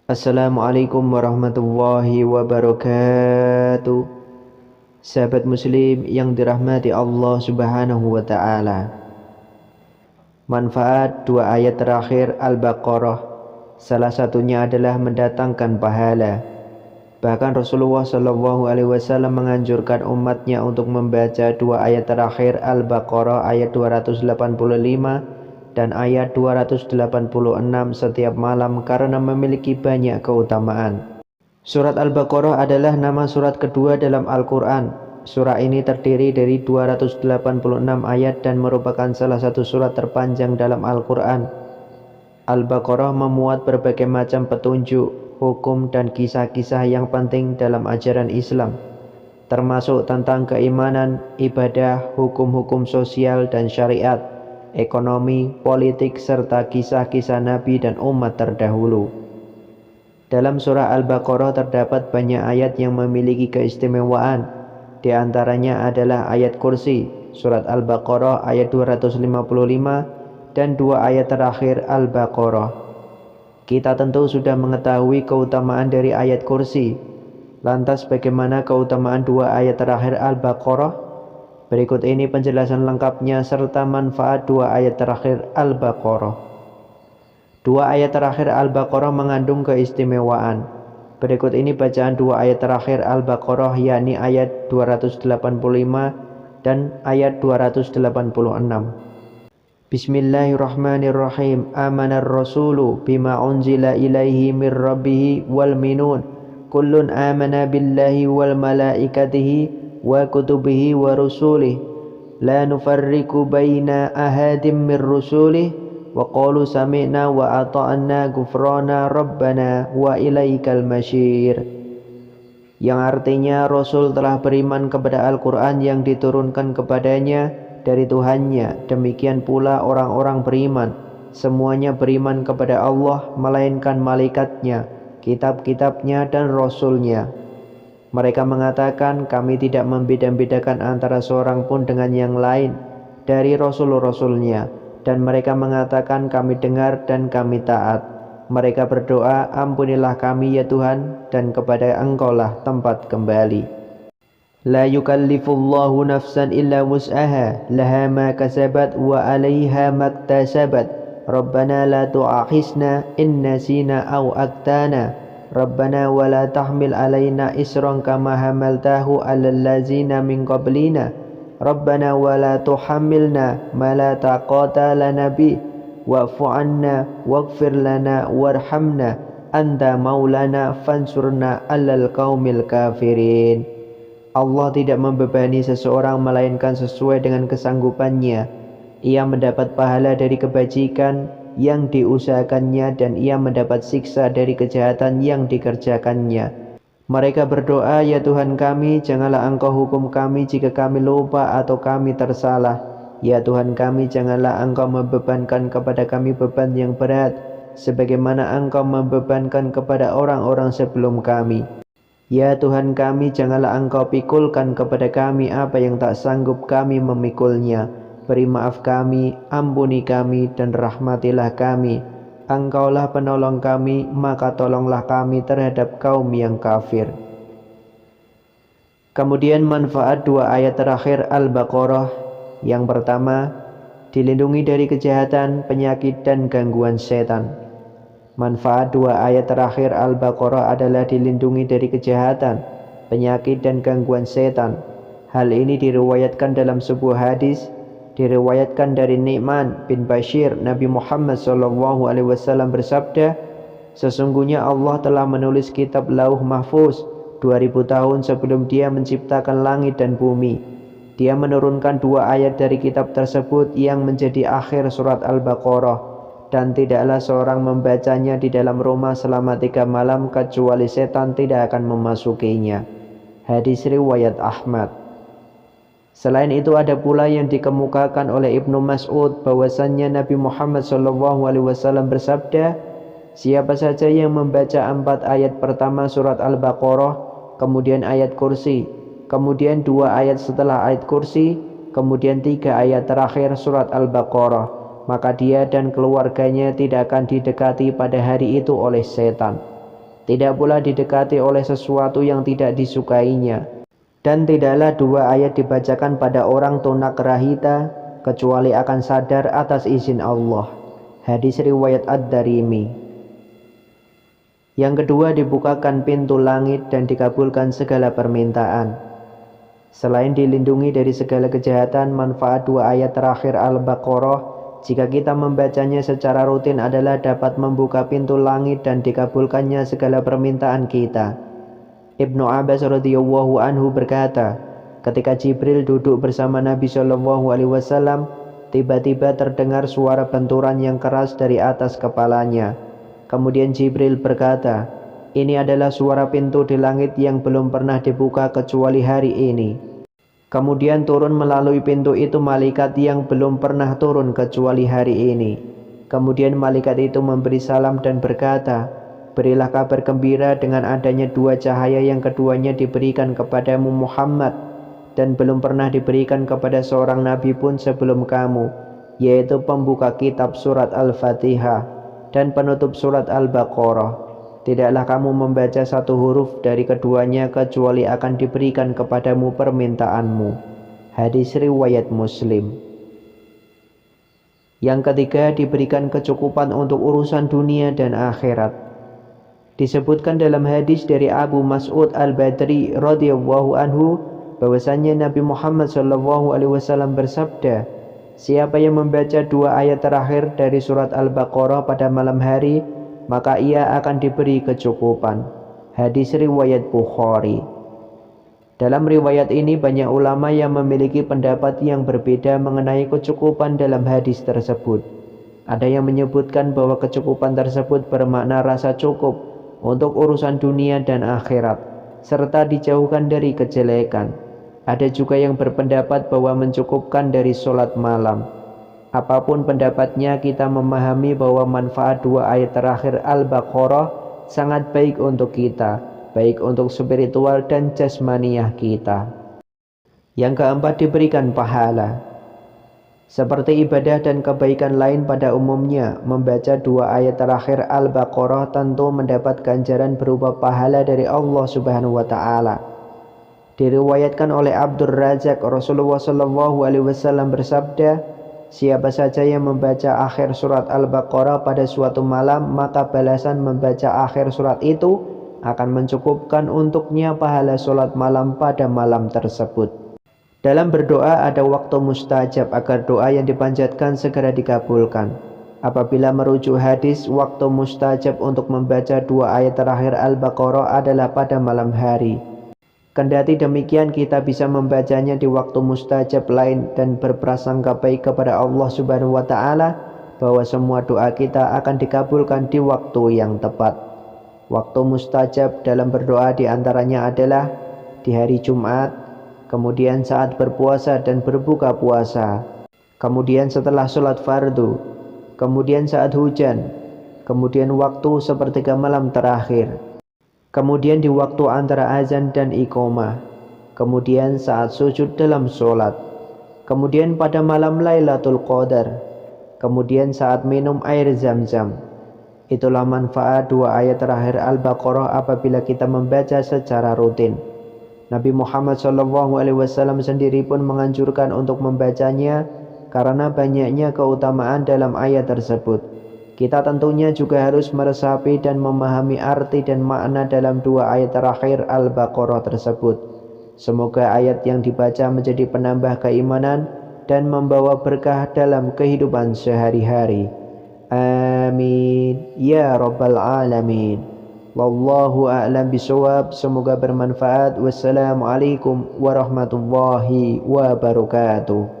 Assalamualaikum warahmatullahi wabarakatuh. Sahabat muslim yang dirahmati Allah subhanahu wa ta'ala. Manfaat dua ayat terakhir Al-Baqarah, salah satunya adalah mendatangkan pahala. Bahkan Rasulullah SAW menganjurkan umatnya untuk membaca dua ayat terakhir Al-Baqarah ayat 285 dan ayat 286 setiap malam karena memiliki banyak keutamaan. Surat Al-Baqarah adalah nama surat kedua dalam Al-Quran. Surah ini terdiri dari 286 ayat dan merupakan salah satu surat terpanjang dalam Al-Quran. Al-Baqarah memuat berbagai macam petunjuk, hukum, dan kisah-kisah yang penting dalam ajaran Islam, termasuk tentang keimanan, ibadah, hukum-hukum sosial dan syariat, ekonomi, politik, serta kisah-kisah Nabi dan umat terdahulu. Dalam surah Al-Baqarah terdapat banyak ayat yang memiliki keistimewaan. Di antaranya adalah ayat kursi, surat Al-Baqarah ayat 255 dan dua ayat terakhir Al-Baqarah. Kita tentu sudah mengetahui keutamaan dari ayat kursi. Lantas bagaimana keutamaan dua ayat terakhir Al-Baqarah? Berikut ini penjelasan lengkapnya serta manfaat dua ayat terakhir Al-Baqarah. Dua ayat terakhir Al-Baqarah mengandung keistimewaan. Berikut ini bacaan dua ayat terakhir Al-Baqarah, yakni ayat 285 dan ayat 286. Bismillahirrahmanirrahim. Amanar rasulu bima unzila ilaihi mir rabbihi wal minun. Kullun amana billahi wal malaikatihi wa kutubihi wa rusulih la nufarriqu baina ahadim mir rusulih wa qalu sami'na wa ata'na ghufrana rabbana wa ilaikal masyir. Yang artinya Rasul telah beriman kepada Al-Quran yang diturunkan kepadanya dari Tuhannya. Demikian pula orang-orang beriman, semuanya beriman kepada Allah melainkan malaikatnya, kitab-kitabnya dan Rasulnya. Mereka mengatakan, kami tidak membeda-bedakan antara seorang pun dengan yang lain dari Rasul-Rasulnya. Dan mereka mengatakan, kami dengar dan kami taat. Mereka berdoa, ampunilah kami ya Tuhan, dan kepada Engkau-lah tempat kembali. La yukallifullahu nafsan illa wus'aha, laha ma kasabat wa alaiha maktasabat. Rabbana la tu'akhizna in nasina aw aktana. Rabbana wa la tahmil alaina isran kama hamaltahu alal ladzina min qablina. Rabbana wa la tuhammilna ma la taqata lana bi wa'fu 'anna waghfir lana warhamna anta maulana fansurna 'alal qaumil kafirin. Allah tidak membebani seseorang melainkan sesuai dengan kesanggupannya. Ia mendapat pahala dari kebajikan yang diusahakannya dan ia mendapat siksa dari kejahatan yang dikerjakannya. Mereka berdoa, ya Tuhan kami, janganlah Engkau hukum kami jika kami lupa atau kami tersalah. Ya Tuhan kami, janganlah Engkau membebankan kepada kami beban yang berat, sebagaimana Engkau membebankan kepada orang-orang sebelum kami. Ya Tuhan kami, janganlah Engkau pikulkan kepada kami apa yang tak sanggup kami memikulnya. Beri maaf kami, ampuni kami, dan rahmatilah kami. Engkaulah penolong kami, maka tolonglah kami terhadap kaum yang kafir. Kemudian manfaat dua ayat terakhir Al-Baqarah. Yang pertama, dilindungi dari kejahatan, penyakit, dan gangguan setan. Manfaat dua ayat terakhir Al-Baqarah adalah dilindungi dari kejahatan, penyakit, dan gangguan setan. Hal ini diriwayatkan dalam sebuah hadis. Diriwayatkan dari Nu'man bin Bashir, Nabi Muhammad SAW bersabda, sesungguhnya Allah telah menulis kitab Lauh Mahfuz 2000 tahun sebelum Dia menciptakan langit dan bumi. Dia menurunkan dua ayat dari kitab tersebut yang menjadi akhir surat Al-Baqarah, dan tidaklah seorang membacanya di dalam rumah selama 3 malam kecuali setan tidak akan memasukinya. Hadis riwayat Ahmad. Selain itu ada pula yang dikemukakan oleh Ibnu Mas'ud bahwasannya Nabi Muhammad SAW bersabda, siapa saja yang membaca 4 ayat pertama surat Al-Baqarah, kemudian ayat kursi, kemudian 2 ayat setelah ayat kursi, kemudian 3 ayat terakhir surat Al-Baqarah, maka dia dan keluarganya tidak akan didekati pada hari itu oleh setan. tidak pula didekati oleh sesuatu yang tidak disukainya. Dan tidaklah dua ayat dibacakan pada orang tunagrahita kecuali akan sadar atas izin Allah. Hadis riwayat Ad-Darimi. Yang kedua, dibukakan pintu langit dan dikabulkan segala permintaan. Selain dilindungi dari segala kejahatan, manfaat dua ayat terakhir Al-Baqarah jika kita membacanya secara rutin adalah dapat membuka pintu langit dan dikabulkannya segala permintaan kita. Ibnu Abbas radhiyallahu anhu berkata, ketika Jibril duduk bersama Nabi Shallallahu alaihi wasallam, tiba-tiba terdengar suara benturan yang keras dari atas kepalanya. Kemudian Jibril berkata, "Ini adalah suara pintu di langit yang belum pernah dibuka kecuali hari ini." Kemudian turun melalui pintu itu malaikat yang belum pernah turun kecuali hari ini. Kemudian malaikat itu memberi salam dan berkata, "Berilah kabar gembira dengan adanya dua cahaya yang keduanya diberikan kepadamu Muhammad dan belum pernah diberikan kepada seorang nabi pun sebelum kamu, yaitu pembuka kitab surat Al-Fatihah dan penutup surat Al-Baqarah. Tidaklah kamu membaca satu huruf dari keduanya kecuali akan diberikan kepadamu permintaanmu." Hadis riwayat Muslim. Yang ketiga, diberikan kecukupan untuk urusan dunia dan akhirat. Disebutkan dalam hadis dari Abu Mas'ud Al-Badri radhiyallahu anhu bahwasanya Nabi Muhammad sallallahu alaihi wasallam bersabda, "Siapa yang membaca dua ayat terakhir dari surat Al-Baqarah pada malam hari, maka ia akan diberi kecukupan." Hadis riwayat Bukhari. Dalam riwayat ini banyak ulama yang memiliki pendapat yang berbeda mengenai kecukupan dalam hadis tersebut. Ada yang menyebutkan bahwa kecukupan tersebut bermakna rasa cukup untuk urusan dunia dan akhirat, serta dijauhkan dari kejelekan. Ada juga yang berpendapat bahwa mencukupkan dari sholat malam. Apapun pendapatnya, kita memahami bahwa manfaat dua ayat terakhir Al-Baqarah sangat baik untuk kita, baik untuk spiritual dan jasmaniah kita. Yang keempat, diberikan pahala. Seperti ibadah dan kebaikan lain pada umumnya, membaca dua ayat terakhir Al-Baqarah tentu mendapat ganjaran berupa pahala dari Allah Subhanahu wa taala. Diriwayatkan oleh Abdur Razak, Rasulullah sallallahu alaihi wasallam bersabda, "Siapa saja yang membaca akhir surat Al-Baqarah pada suatu malam, maka balasan membaca akhir surat itu akan mencukupkan untuknya pahala sholat malam pada malam tersebut." Dalam berdoa ada waktu mustajab agar doa yang dipanjatkan segera dikabulkan. Apabila merujuk hadis, waktu mustajab untuk membaca dua ayat terakhir Al-Baqarah adalah pada malam hari. Kendati demikian, kita bisa membacanya di waktu mustajab lain dan berprasangka baik kepada Allah Subhanahu wa taala bahwa semua doa kita akan dikabulkan di waktu yang tepat. Waktu mustajab dalam berdoa diantaranya adalah di hari Jumat, kemudian saat berpuasa dan berbuka puasa, kemudian setelah sholat fardu, kemudian saat hujan, kemudian waktu sepertiga malam terakhir, kemudian di waktu antara azan dan iqamah, kemudian saat sujud dalam sholat, kemudian pada malam Lailatul Qadar, kemudian saat minum air Zam-Zam. Itulah manfaat dua ayat terakhir Al-Baqarah apabila kita membaca secara rutin. Nabi Muhammad SAW sendiri pun menganjurkan untuk membacanya karena banyaknya keutamaan dalam ayat tersebut. Kita tentunya juga harus meresapi dan memahami arti dan makna dalam dua ayat terakhir Al-Baqarah tersebut. Semoga ayat yang dibaca menjadi penambah keimanan dan membawa berkah dalam kehidupan sehari-hari. Amin ya rabbal alamin. Wallahu a'lam bishawab. Semoga bermanfaat. Wassalamualaikum warahmatullahi wabarakatuh.